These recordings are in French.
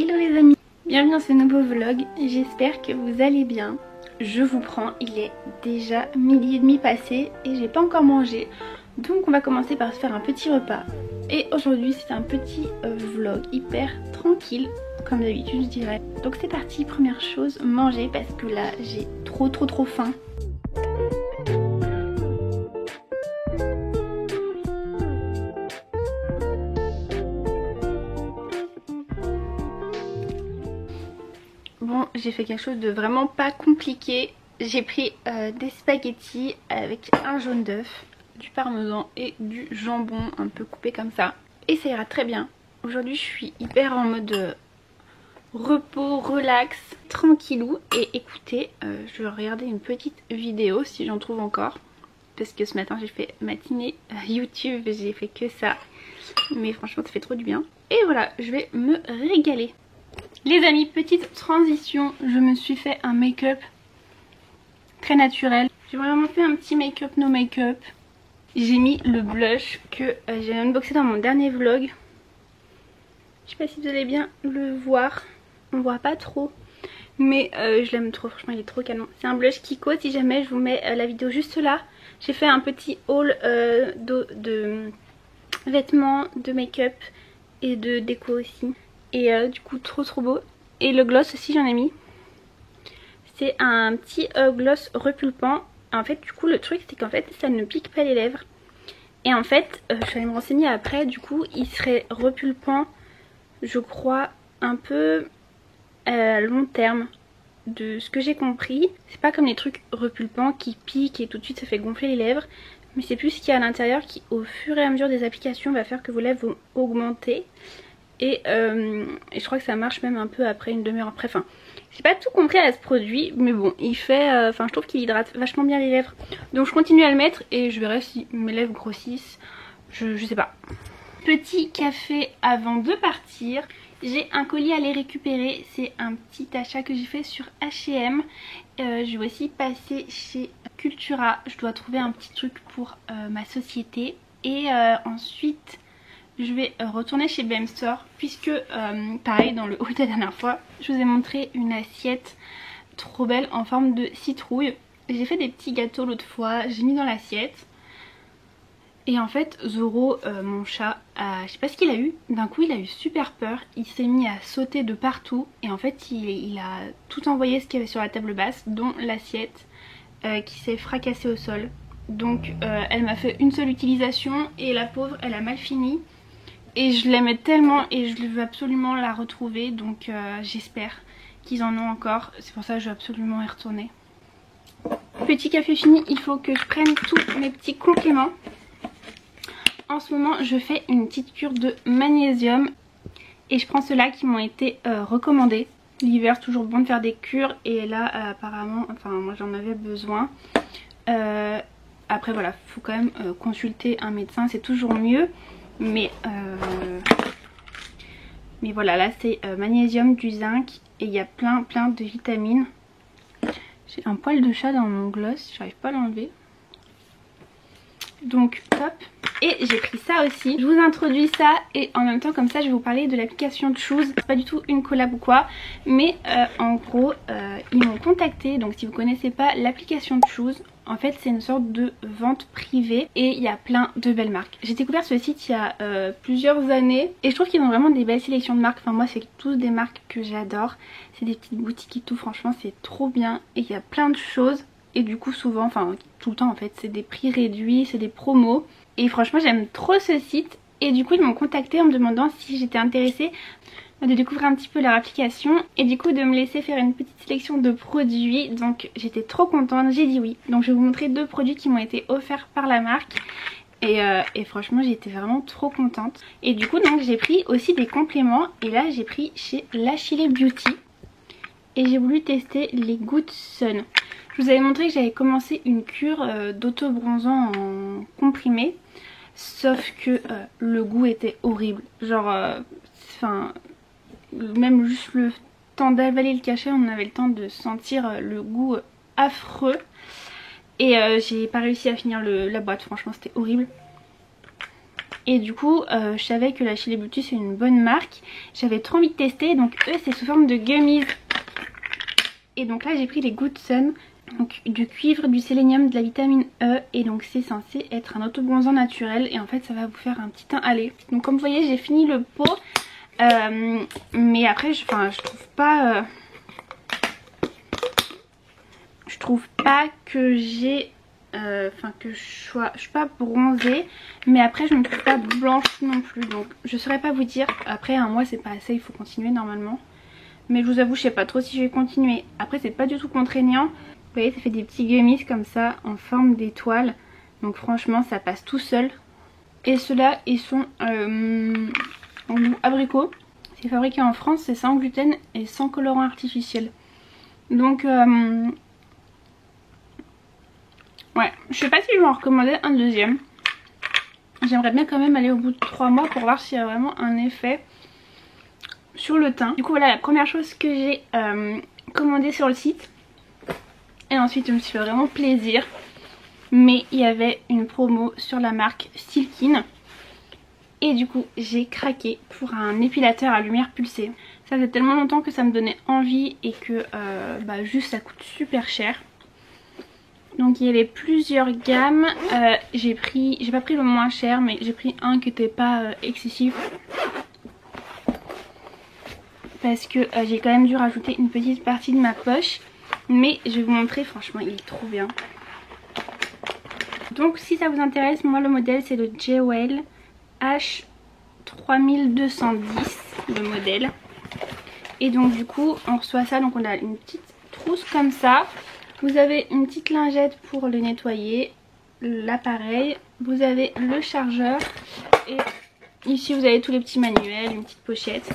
Hello les amis, bienvenue dans ce nouveau vlog, j'espère que vous allez bien. Je vous prends, il est déjà 12h30 passé et j'ai pas encore mangé. Donc on va commencer par se faire un petit repas. Et aujourd'hui c'est un petit vlog hyper tranquille, comme d'habitude je dirais. Donc c'est parti, première chose, manger parce que là j'ai trop faim. Bon, j'ai fait quelque chose de vraiment pas compliqué. J'ai pris des spaghettis avec un jaune d'œuf, du parmesan et du jambon un peu coupé comme ça. Et ça ira très bien. Aujourd'hui je suis hyper en mode repos, relax, tranquillou. Et écoutez, je vais regarder une petite vidéo si j'en trouve encore. Parce que ce matin j'ai fait matinée YouTube, j'ai fait que ça. Mais franchement ça fait trop du bien. Et voilà, je vais me régaler. Les amis, petite transition, je me suis fait un make-up très naturel. J'ai vraiment fait un petit make-up no make-up. J'ai mis le blush que j'ai unboxé dans mon dernier vlog. Je sais pas si vous allez bien le voir, on voit pas trop. Mais je l'aime trop, franchement il est trop canon. C'est un blush Kiko, si jamais je vous mets la vidéo juste là. J'ai fait un petit haul de vêtements, de make-up et de déco aussi. Et du coup trop beau. Et le gloss aussi j'en ai mis. C'est un petit gloss repulpant. En fait du coup le truc c'est qu'en fait ça ne pique pas les lèvres. Et en fait je suis allée me renseigner après, du coup il serait repulpant je crois un peu à long terme. De ce que j'ai compris, c'est pas comme les trucs repulpants qui piquent et tout de suite ça fait gonfler les lèvres. Mais c'est plus ce qu'il y a à l'intérieur qui au fur et à mesure des applications va faire que vos lèvres vont augmenter. Et je crois que ça marche même un peu après, une demi-heure après. Enfin, j'ai pas tout compris à ce produit, mais bon, il fait. Enfin, je trouve qu'il hydrate vachement bien les lèvres. Donc je continue à le mettre et je verrai si mes lèvres grossissent. Je sais pas. Petit café avant de partir. J'ai un colis à aller récupérer. C'est un petit achat que j'ai fait sur H&M. Je vais aussi passer chez Cultura. Je dois trouver un petit truc pour ma société. Et ensuite je vais retourner chez BM Store puisque pareil dans le haul de la dernière fois je vous ai montré une assiette trop belle en forme de citrouille. J'ai fait des petits gâteaux l'autre fois, j'ai mis dans l'assiette. Et en fait Zoro, mon chat, je sais pas ce qu'il a eu, d'un coup il a eu super peur, il s'est mis à sauter de partout et en fait il a tout envoyé ce qu'il y avait sur la table basse, dont l'assiette qui s'est fracassée au sol. Donc elle m'a fait une seule utilisation et la pauvre elle a mal fini. Et je l'aimais tellement et je veux absolument la retrouver, donc j'espère qu'ils en ont encore, c'est pour ça que je veux absolument y retourner. Petit café fini, il faut que je prenne tous mes petits compléments. En ce moment je fais une petite cure de magnésium et je prends ceux-là qui m'ont été recommandés. L'hiver toujours bon de faire des cures et là apparemment, enfin moi j'en avais besoin. Après voilà, faut quand même consulter un médecin, c'est toujours mieux. Mais voilà, là c'est magnésium, du zinc et il y a plein de vitamines. J'ai un poil de chat dans mon gloss, j'arrive pas à l'enlever. Donc top. Et j'ai pris ça aussi. Je vous introduis ça et en même temps comme ça je vais vous parler de l'application Choose. C'est pas du tout une collab ou quoi, mais en gros ils m'ont contacté. Donc si vous connaissez pas l'application Choose, en fait c'est une sorte de vente privée et il y a plein de belles marques. J'ai découvert ce site il y a plusieurs années et je trouve qu'ils ont vraiment des belles sélections de marques. Enfin moi c'est tous des marques que j'adore. C'est des petites boutiques et tout, franchement c'est trop bien. Et il y a plein de choses et du coup souvent, enfin tout le temps en fait, c'est des prix réduits, c'est des promos. Et franchement j'aime trop ce site et du coup ils m'ont contacté en me demandant si j'étais intéressée de découvrir un petit peu leur application et du coup de me laisser faire une petite sélection de produits. Donc j'étais trop contente, j'ai dit oui. Donc je vais vous montrer deux produits qui m'ont été offerts par la marque et franchement j'ai été vraiment trop contente. Et du coup donc j'ai pris aussi des compléments et là j'ai pris chez L'Achille Beauty et j'ai voulu tester les Good Sun. Je vous avais montré que j'avais commencé une cure d'auto-bronzant en comprimé. Sauf que le goût était horrible. Genre, enfin, même juste le temps d'avaler le cachet, on avait le temps de sentir le goût affreux. Et j'ai pas réussi à finir la boîte, franchement c'était horrible. Et du coup je savais que la Chili Beauty c'est une bonne marque. J'avais trop envie de tester, donc eux c'est sous forme de gummies. Et donc là j'ai pris les Good Sun. Donc du cuivre, du sélénium, de la vitamine E, et donc c'est censé être un autobronzant naturel et en fait ça va vous faire un petit teint allé. Donc comme vous voyez j'ai fini le pot, mais après je trouve pas que j'ai que je suis pas bronzée, mais après je ne me trouve pas blanche non plus, donc je saurais pas vous dire. Après un mois c'est pas assez, il faut continuer normalement, mais je vous avoue je sais pas trop si je vais continuer. Après c'est pas du tout contraignant. Vous voyez ça fait des petits gummies comme ça en forme d'étoile. Donc franchement ça passe tout seul. Et ceux-là ils sont en goût abricot. C'est fabriqué en France, c'est sans gluten et sans colorant artificiel. Donc ouais, je sais pas si je vais en recommander un deuxième. J'aimerais bien quand même aller au bout de 3 mois pour voir s'il y a vraiment un effet sur le teint. Du coup voilà la première chose que j'ai commandée sur le site. Et ensuite je me suis fait vraiment plaisir, mais il y avait une promo sur la marque Silkin et du coup j'ai craqué pour un épilateur à lumière pulsée. Ça fait tellement longtemps que ça me donnait envie et que juste ça coûte super cher. Donc il y avait plusieurs gammes, j'ai pas pris le moins cher, mais j'ai pris un qui n'était pas excessif parce que j'ai quand même dû rajouter une petite partie de ma poche. Mais je vais vous montrer, franchement il est trop bien. Donc si ça vous intéresse, moi le modèle c'est le Jewel H3210, le modèle. Et donc du coup on reçoit ça, donc on a une petite trousse comme ça. Vous avez une petite lingette pour le nettoyer, l'appareil. Vous avez le chargeur et ici vous avez tous les petits manuels, une petite pochette.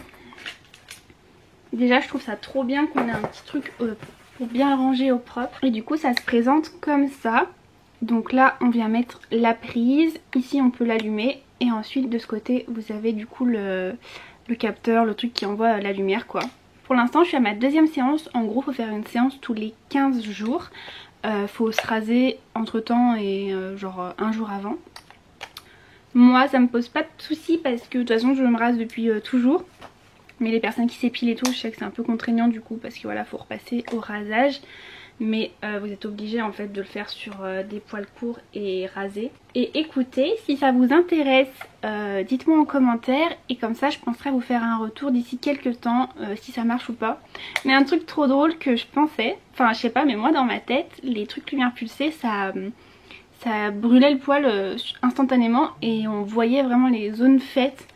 Déjà je trouve ça trop bien qu'on ait un petit truc pour bien ranger au propre. Et du coup ça se présente comme ça. Donc là on vient mettre la prise, ici on peut l'allumer et ensuite de ce côté vous avez du coup le capteur, le truc qui envoie la lumière quoi. Pour l'instant je suis à ma deuxième séance. En gros faut faire une séance tous les 15 jours. Faut se raser entre temps et genre un jour avant. Moi ça me pose pas de soucis parce que de toute façon je me rase depuis toujours. Mais les personnes qui s'épilent et tout, je sais que c'est un peu contraignant du coup parce que voilà, faut repasser au rasage. Mais vous êtes obligé en fait de le faire sur des poils courts et rasés. Et écoutez, si ça vous intéresse, dites-moi en commentaire et comme ça je penserai à vous faire un retour d'ici quelques temps si ça marche ou pas. Mais un truc trop drôle que je pensais, enfin je sais pas, mais moi dans ma tête, les trucs lumière pulsée ça brûlait le poil instantanément et on voyait vraiment les zones faites.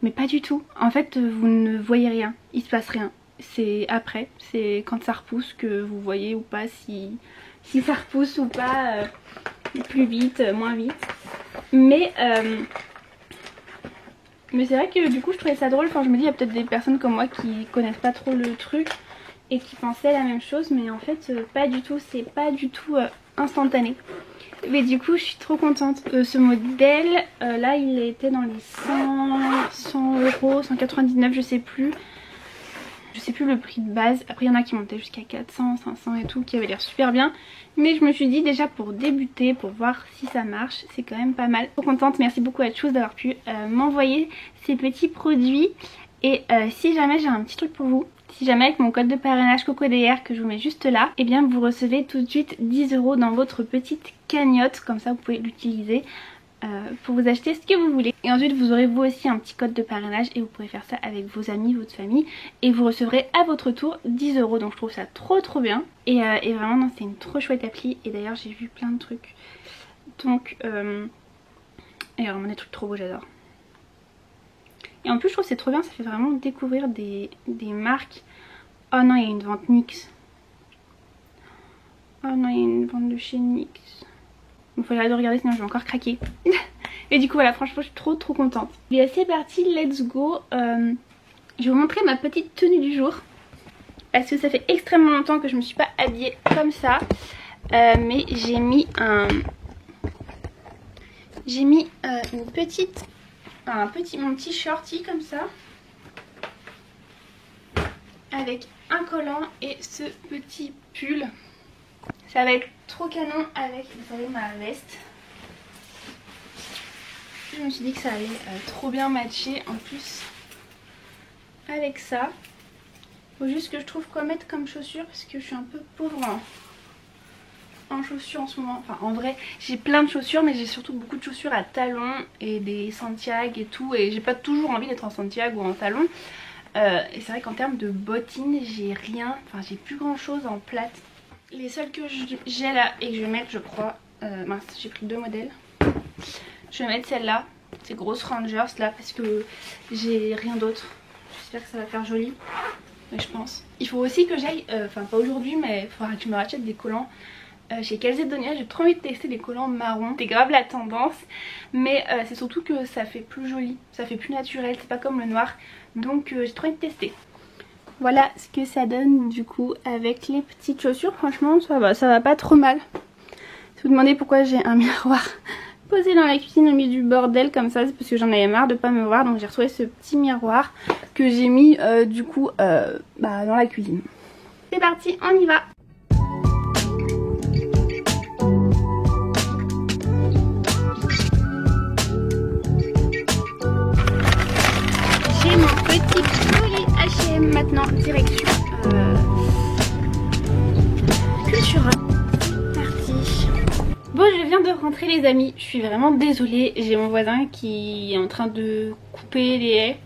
Mais pas du tout. En fait vous ne voyez rien, il se passe rien. C'est après, c'est quand ça repousse que vous voyez ou pas si ça repousse ou pas plus vite, moins vite. Mais c'est vrai que du coup je trouvais ça drôle. Enfin je me dis il y a peut-être des personnes comme moi qui connaissent pas trop le truc et qui pensaient la même chose. Mais en fait pas du tout, c'est pas du tout instantané. Mais du coup je suis trop contente. Ce modèle là il était dans les 100 euros, 199 je sais plus. Je sais plus le prix de base. Après il y en a qui montaient jusqu'à 400, 500 et tout, qui avaient l'air super bien. Mais je me suis dit déjà pour débuter, pour voir si ça marche, c'est quand même pas mal. Trop contente, merci beaucoup à Choose d'avoir pu m'envoyer ces petits produits. Et si jamais j'ai un petit truc pour vous, si jamais avec mon code de parrainage CocoDR que je vous mets juste là, et bien vous recevez tout de suite 10 € dans votre petite cagnotte. Comme ça vous pouvez l'utiliser pour vous acheter ce que vous voulez. Et ensuite vous aurez vous aussi un petit code de parrainage et vous pourrez faire ça avec vos amis, votre famille. Et vous recevrez à votre tour 10 €. Donc je trouve ça trop bien. Et vraiment non, c'est une trop chouette appli. Et d'ailleurs j'ai vu plein de trucs. Donc il y a vraiment des trucs trop beaux, j'adore. Et en plus je trouve que c'est trop bien, ça fait vraiment découvrir des marques. Oh non, il y a une vente NYX. Oh non, il y a une vente de chez NYX. Il faut arrêter de regarder sinon je vais encore craquer. Et du coup voilà, franchement je suis trop contente. Et c'est parti, let's go. Je vais vous montrer ma petite tenue du jour. Parce que ça fait extrêmement longtemps que je me suis pas habillée comme ça. Mais j'ai mis mon petit shorty comme ça. Avec un collant et ce petit pull. Ça va être trop canon avec, vous savez, ma veste. je me suis dit que ça allait trop bien matcher en plus avec ça. Faut juste que je trouve quoi mettre comme chaussures parce que je suis un peu pauvre en chaussures en ce moment. Enfin en vrai j'ai plein de chaussures mais j'ai surtout beaucoup de chaussures à talons et des Santiago et tout. Et j'ai pas toujours envie d'être en Santiago ou en talons. Et c'est vrai qu'en termes de bottines j'ai rien, enfin j'ai plus grand chose en plate. Les seules que j'ai là et que je vais mettre je crois, mince j'ai pris 2 modèles. Je vais mettre celle-là, ces grosses Rangers là parce que j'ai rien d'autre. J'espère que ça va faire joli, mais je pense. Il faut aussi que j'aille, enfin pas aujourd'hui mais il faudra que je me rachète des collants. Chez Calzedonia, j'ai trop envie de tester les collants marrons. C'est grave la tendance, mais c'est surtout que ça fait plus joli, ça fait plus naturel, c'est pas comme le noir. Donc j'ai trop envie de tester. Voilà ce que ça donne du coup avec les petites chaussures. Franchement ça va pas trop mal. Si vous demandez pourquoi j'ai un miroir posé dans la cuisine au milieu du bordel comme ça, c'est parce que j'en avais marre de pas me voir. Donc j'ai retrouvé ce petit miroir que j'ai mis du coup dans la cuisine. C'est parti, on y va. J'ai mon petit colis H&M maintenant, direction Cultura. Parti. Bon, je viens de rentrer les amis, je suis vraiment désolée, j'ai mon voisin qui est en train de couper les haies.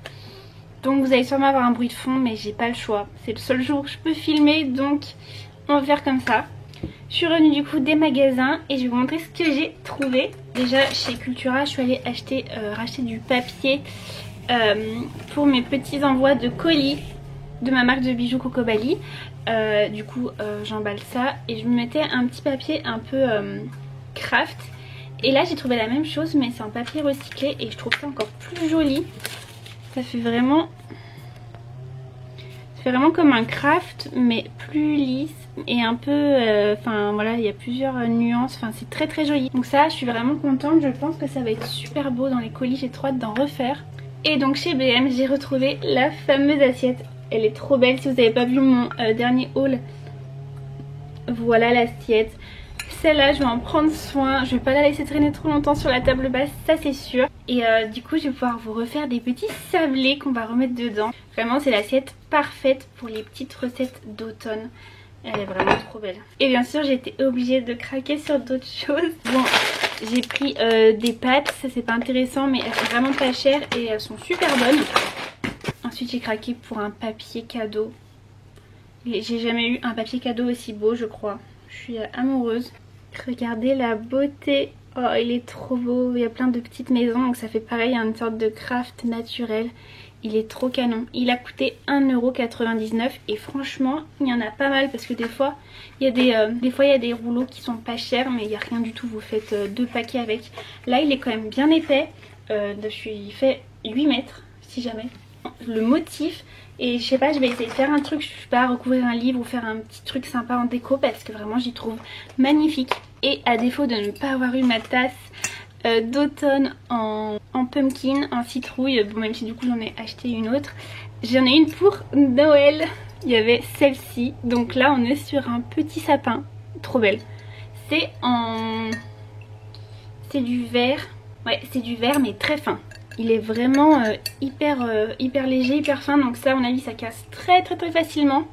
Donc vous allez sûrement avoir un bruit de fond mais j'ai pas le choix. C'est le seul jour où je peux filmer donc on va faire comme ça. Je suis revenue du coup des magasins et je vais vous montrer ce que j'ai trouvé. Déjà chez Cultura je suis allée racheter du papier pour mes petits envois de colis de ma marque de bijoux Coco Bali. Du coup j'emballe ça et je me mettais un petit papier un peu craft. Et là j'ai trouvé la même chose mais c'est en papier recyclé et je trouve ça encore plus joli. Ça fait vraiment comme un craft mais plus lisse et un peu enfin voilà, il y a plusieurs nuances, enfin c'est très très joli. Donc ça je suis vraiment contente, je pense que ça va être super beau dans les colis, j'ai trop hâte d'en refaire. Et donc chez BM j'ai retrouvé la fameuse assiette, elle est trop belle. Si vous n'avez pas vu mon dernier haul, voilà l'assiette. Celle-là je vais en prendre soin, je vais pas la laisser traîner trop longtemps sur la table basse, ça c'est sûr. Et du coup je vais pouvoir vous refaire des petits sablés qu'on va remettre dedans. Vraiment c'est l'assiette parfaite pour les petites recettes d'automne. Elle est vraiment trop belle. Et bien sûr j'ai été obligée de craquer sur d'autres choses. Bon, j'ai pris des pâtes, ça c'est pas intéressant mais elles sont vraiment pas chères et elles sont super bonnes. Ensuite j'ai craqué pour un papier cadeau. J'ai jamais eu un papier cadeau aussi beau je crois. Je suis amoureuse. Regardez la beauté. Oh il est trop beau. Il y a plein de petites maisons donc ça fait pareil, une sorte de craft naturel. Il est trop canon. Il a coûté 1,99€ et franchement il y en a pas mal parce que des fois il y a des rouleaux qui sont pas chers mais il n'y a rien du tout. Vous faites 2 paquets avec. Là il est quand même bien épais. Il fait 8 mètres si jamais. Le motif, et je sais pas, je vais essayer de faire un truc, je sais pas, recouvrir un livre ou faire un petit truc sympa en déco parce que vraiment j'y trouve magnifique. Et à défaut de ne pas avoir eu ma tasse d'automne en pumpkin, en citrouille, bon même si du coup j'en ai acheté une autre, j'en ai une pour Noël, il y avait celle-ci. Donc là on est sur un petit sapin, trop belle. C'est du vert, ouais c'est du vert mais très fin. Il est vraiment hyper léger, hyper fin, donc ça à mon avis ça casse très facilement.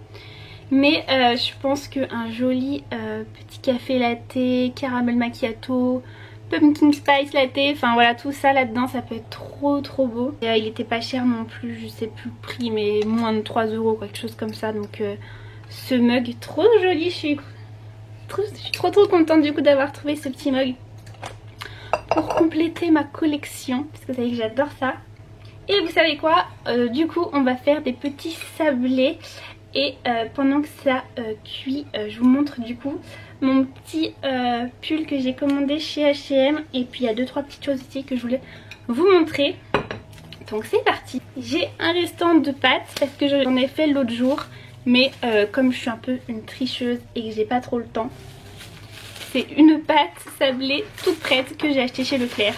Mais je pense qu'un joli petit café latte, caramel macchiato, pumpkin spice latte, enfin voilà tout ça là-dedans ça peut être trop beau. Et, il était pas cher non plus, je sais plus le prix mais moins de 3€ quelque chose comme ça. Donc ce mug trop joli, je suis trop contente du coup d'avoir trouvé ce petit mug pour compléter ma collection parce que vous savez que j'adore ça. Et vous savez quoi, du coup on va faire des petits sablés et pendant que ça cuit je vous montre du coup mon petit pull que j'ai commandé chez H&M et puis il y a 2-3 petites choses ici que je voulais vous montrer. Donc c'est parti. J'ai un restant de pâtes parce que j'en ai fait l'autre jour mais comme je suis un peu une tricheuse et que j'ai pas trop le temps, c'est une pâte sablée toute prête que j'ai achetée chez Leclerc.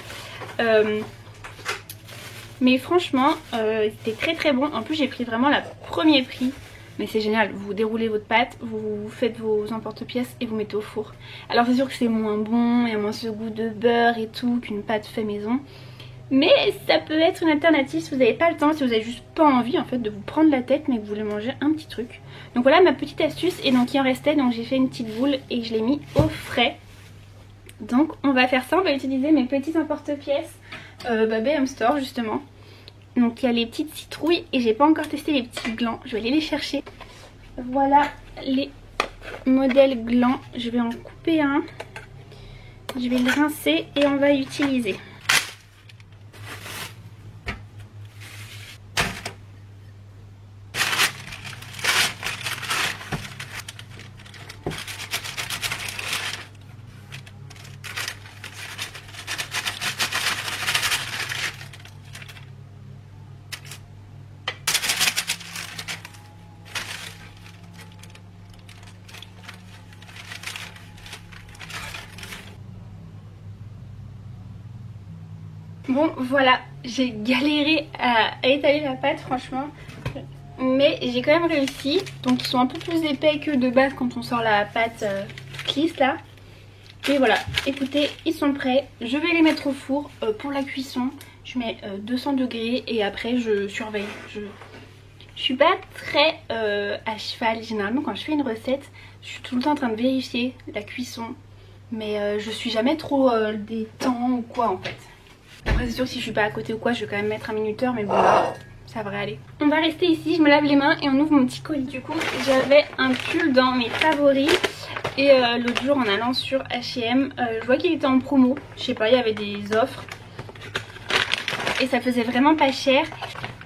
Mais franchement c'était très bon. En plus j'ai pris vraiment la premier prix. Mais c'est génial, vous déroulez votre pâte, vous faites vos emporte-pièces et vous mettez au four. Alors c'est sûr que c'est moins bon, il y a moins ce goût de beurre et tout qu'une pâte fait maison. Mais ça peut être une alternative si vous n'avez pas le temps, si vous avez juste pas envie en fait de vous prendre la tête mais que vous voulez manger un petit truc. Donc voilà ma petite astuce, et donc il en restait, donc j'ai fait une petite boule et je l'ai mis au frais. Donc on va faire ça, on va utiliser mes petits emporte-pièces BM Store justement. Donc il y a les petites citrouilles et j'ai pas encore testé les petits glands, je vais aller les chercher. Voilà les modèles glands, je vais en couper un, je vais le rincer et on va l'utiliser. Bon voilà, j'ai galéré à étaler la pâte franchement, mais j'ai quand même réussi. Donc ils sont un peu plus épais que de base quand on sort la pâte toute lisse là. Et voilà, écoutez, ils sont prêts. Je vais les mettre au four pour la cuisson. Je mets 200 degrés et après je surveille. Je suis pas très à cheval. Généralement quand je fais une recette, je suis tout le temps en train de vérifier la cuisson. Mais je suis jamais trop des temps ou quoi en fait. Après c'est sûr que si je suis pas à côté ou quoi, je vais quand même mettre un minuteur, mais bon ça devrait aller. On va rester ici, je me lave les mains et on ouvre mon petit colis. Du coup j'avais un pull dans mes favoris. Et l'autre jour en allant sur H&M, je vois qu'il était en promo. Je sais pas, il y avait des offres. Et ça faisait vraiment pas cher.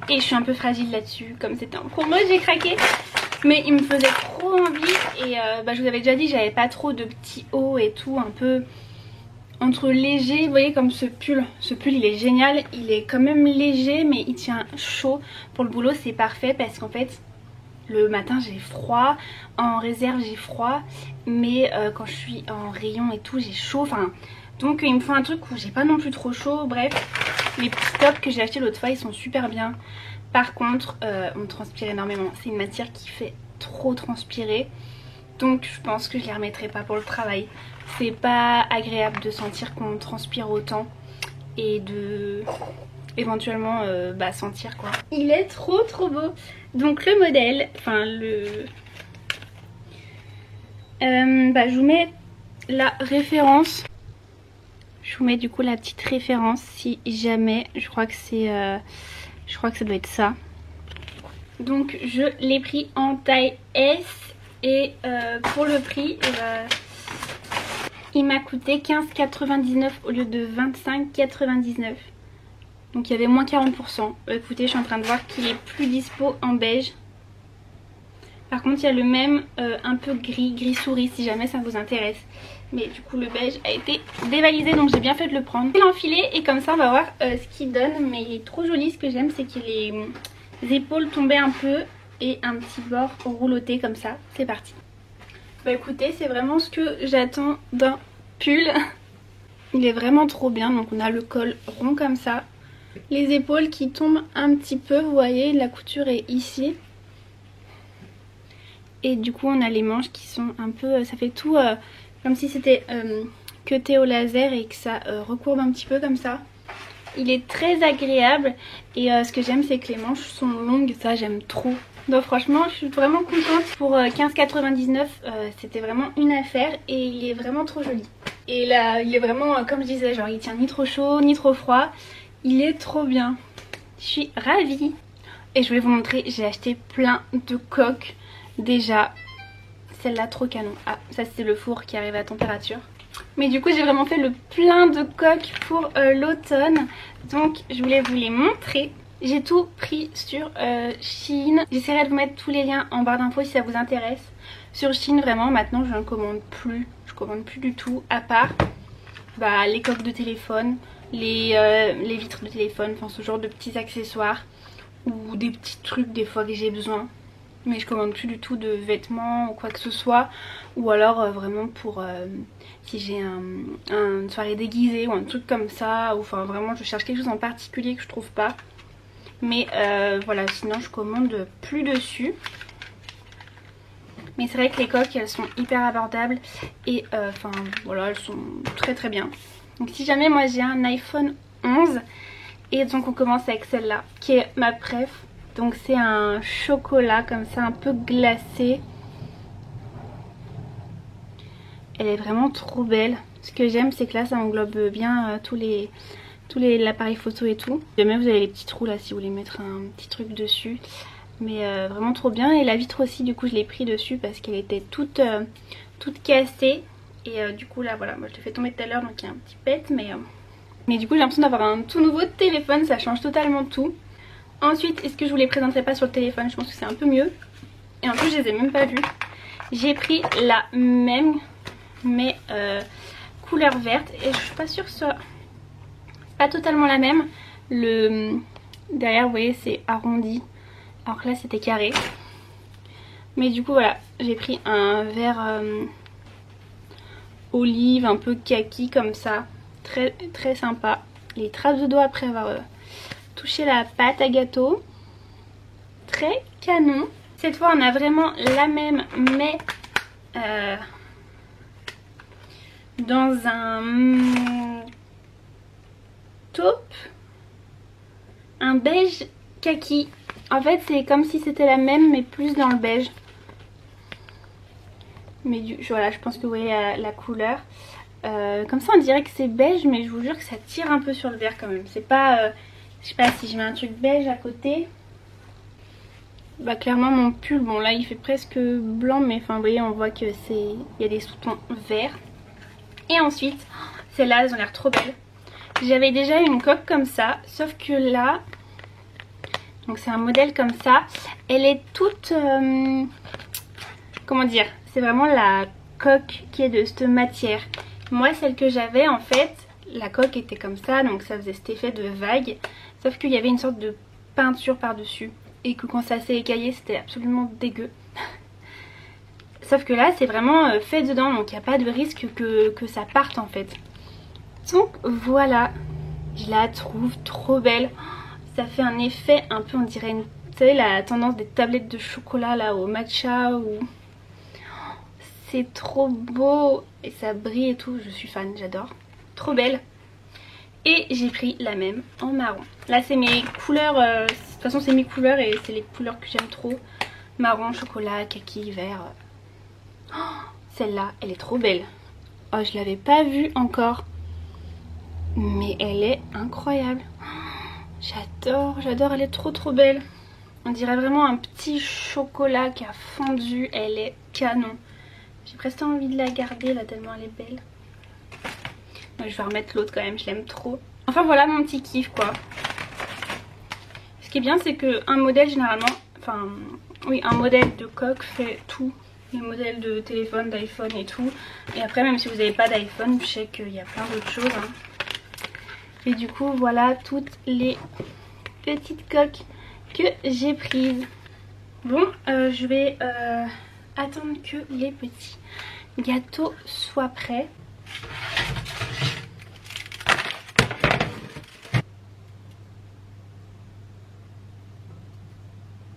Et je suis un peu fragile là-dessus. Comme c'était en promo, j'ai craqué. Mais il me faisait trop envie. Et je vous avais déjà dit, j'avais pas trop de petits hauts et tout. Un peu entre léger. Vous voyez comme ce pull. Ce pull il est génial. Il est quand même léger mais il tient chaud. Pour le boulot c'est parfait parce qu'en fait... Le matin j'ai froid, en réserve j'ai froid, mais quand je suis en rayon et tout j'ai chaud. Enfin, donc il me faut un truc où j'ai pas non plus trop chaud. Bref, les petits tops que j'ai achetés l'autre fois ils sont super bien. Par contre on transpire énormément, c'est une matière qui fait trop transpirer. Donc je pense que je les remettrai pas pour le travail. C'est pas agréable de sentir qu'on transpire autant et de... éventuellement sentir quoi. Il est trop beau. Donc le modèle, enfin je vous mets la référence. Je vous mets du coup la petite référence si jamais. Je crois que c'est je crois que ça doit être ça. Donc je l'ai pris en taille S et pour le prix il m'a coûté 15,99 au lieu de 25,99. Donc il y avait moins 40%. Écoutez, je suis en train de voir qu'il est plus dispo en beige. Par contre il y a le même un peu gris souris si jamais ça vous intéresse. Mais du coup le beige a été dévalisé donc j'ai bien fait de le prendre. Je vais l'enfiler et comme ça on va voir ce qu'il donne. Mais il est trop joli, ce que j'aime c'est qu'il est les épaules tombaient un peu et un petit bord rouloté comme ça. C'est parti. Bah écoutez, c'est vraiment ce que j'attends d'un pull. Il est vraiment trop bien. Donc on a le col rond comme ça. Les épaules qui tombent un petit peu, vous voyez, la couture est ici. Et du coup on a les manches qui sont un peu, ça fait tout comme si c'était cuté au laser et que ça recourbe un petit peu comme ça. Il est très agréable et ce que j'aime c'est que les manches sont longues, ça j'aime trop. Donc franchement je suis vraiment contente. Pour 15,99 c'était vraiment une affaire et il est vraiment trop joli. Et là il est vraiment comme je disais, genre il tient ni trop chaud ni trop froid. Il est trop bien. Je suis ravie. Et je voulais vous montrer, j'ai acheté plein de coques déjà. Celle-là trop canon. Ah, ça c'est le four qui arrive à température. Mais du coup j'ai vraiment fait le plein de coques pour l'automne. Donc je voulais vous les montrer. J'ai tout pris sur Shein. J'essaierai de vous mettre tous les liens en barre d'infos si ça vous intéresse. Sur Shein vraiment maintenant je ne commande plus. Je commande plus du tout à part les coques de téléphone. Les vitres de téléphone, enfin ce genre de petits accessoires ou des petits trucs des fois que j'ai besoin. Mais je commande plus du tout de vêtements ou quoi que ce soit. Ou alors vraiment pour si j'ai une soirée déguisée ou un truc comme ça. Ou enfin vraiment je cherche quelque chose en particulier que je trouve pas. Mais voilà, sinon je commande plus dessus. Mais c'est vrai que les coques elles sont hyper abordables. Et voilà, elles sont très bien. Donc si jamais moi j'ai un iPhone 11 Et donc on commence avec celle-là qui est ma préf. Donc c'est un chocolat comme ça un peu glacé. Elle est vraiment trop belle. Ce que j'aime c'est que là ça englobe bien tous l'appareil photo et tout. Jamais vous avez les petits trous là si vous voulez mettre un petit truc dessus. Mais vraiment trop bien. Et la vitre aussi, du coup je l'ai pris dessus parce qu'elle était toute cassée. Et du coup là voilà, moi je l'ai fait tomber tout à l'heure donc il y a un petit pet. Mais du coup j'ai l'impression d'avoir un tout nouveau téléphone, ça change totalement tout. Ensuite, est-ce que je vous les présenterai pas sur le téléphone? Je pense que c'est un peu mieux. Et en plus je les ai même pas vus. J'ai pris la même mais couleur verte. Et je suis pas sûre que ce soit pas totalement la même. Derrière vous voyez c'est arrondi. Alors que là c'était carré. Mais du coup voilà, j'ai pris un vert olive, un peu kaki comme ça. Très très sympa. Les traces de doigts après avoir touché la pâte à gâteau. Très canon. Cette fois on a vraiment la même mais dans un taupe. Un beige kaki. En fait c'est comme si c'était la même mais plus dans le beige. Mais voilà, je pense que vous voyez la couleur. Comme ça on dirait que c'est beige mais je vous jure que ça tire un peu sur le vert quand même. C'est pas... je sais pas si je mets un truc beige à côté. Bah clairement mon pull, bon là il fait presque blanc mais enfin vous voyez on voit que c'est... il y a des sous-tons verts. Et ensuite, celles-là elles ont l'air trop belles. J'avais déjà une coque comme ça, sauf que là... donc c'est un modèle comme ça. Elle est toute... comment dire? C'est vraiment la coque qui est de cette matière. Moi celle que j'avais en fait, la coque était comme ça, donc ça faisait cet effet de vague. Sauf qu'il y avait une sorte de peinture par dessus. Et que quand ça s'est écaillé c'était absolument dégueu. Sauf que là c'est vraiment fait dedans, donc il n'y a pas de risque que ça parte en fait. Donc voilà, je la trouve trop belle. Ça fait un effet un peu on dirait une... vous savez la tendance des tablettes de chocolat là au matcha ou... c'est trop beau et ça brille et tout, je suis fan, j'adore. Trop belle. Et j'ai pris la même en marron. Là c'est mes couleurs, de toute façon c'est mes couleurs et c'est les couleurs que j'aime trop. Marron, chocolat, kaki, vert. Oh, celle-là, elle est trop belle. Oh, je l'avais pas vue encore. Mais elle est incroyable. J'adore, j'adore, elle est trop trop belle. On dirait vraiment un petit chocolat qui a fondu, elle est canon. J'ai presque envie de la garder là tellement elle est belle. Je vais remettre l'autre quand même, je l'aime trop. Enfin voilà mon petit kiff quoi. Ce qui est bien c'est que un modèle généralement, enfin oui un modèle de coque fait tout. Les modèles de téléphone, d'iPhone et tout. Et après même si vous n'avez pas d'iPhone, je sais qu'il y a plein d'autres choses. Hein. Et du coup voilà toutes les petites coques que j'ai prises. Bon je vais attendre que les petits gâteaux soient prêts.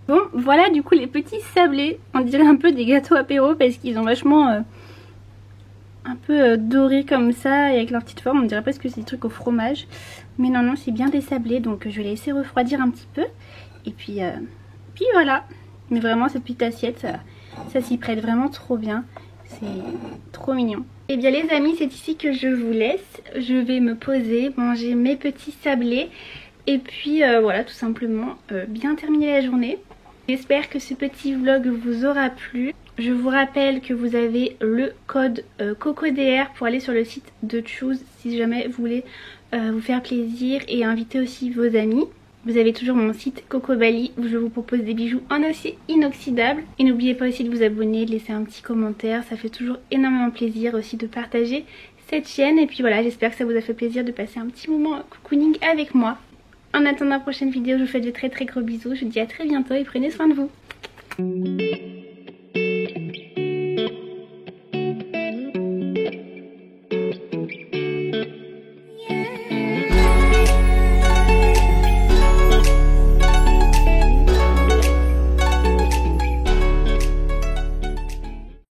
Bon voilà du coup les petits sablés, on dirait un peu des gâteaux apéro parce qu'ils ont vachement un peu doré comme ça et avec leur petite forme, on dirait presque que c'est des trucs au fromage. Mais non non c'est bien des sablés donc je vais les laisser refroidir un petit peu. Et puis voilà, mais vraiment cette petite assiette ça s'y prête vraiment trop bien, c'est trop mignon. Et bien les amis c'est ici que je vous laisse, je vais me poser, manger mes petits sablés. Et puis voilà tout simplement bien terminer la journée. J'espère que ce petit vlog vous aura plu. Je vous rappelle que vous avez le code COCODR pour aller sur le site de Choose si jamais vous voulez vous faire plaisir et inviter aussi vos amis. Vous avez toujours mon site Coco Bali où je vous propose des bijoux en acier inoxydable. Et n'oubliez pas aussi de vous abonner, de laisser un petit commentaire, ça fait toujours énormément plaisir aussi de partager cette chaîne. Et puis voilà, j'espère que ça vous a fait plaisir de passer un petit moment cocooning avec moi. En attendant la prochaine vidéo, je vous fais de très très gros bisous. Je vous dis à très bientôt et prenez soin de vous.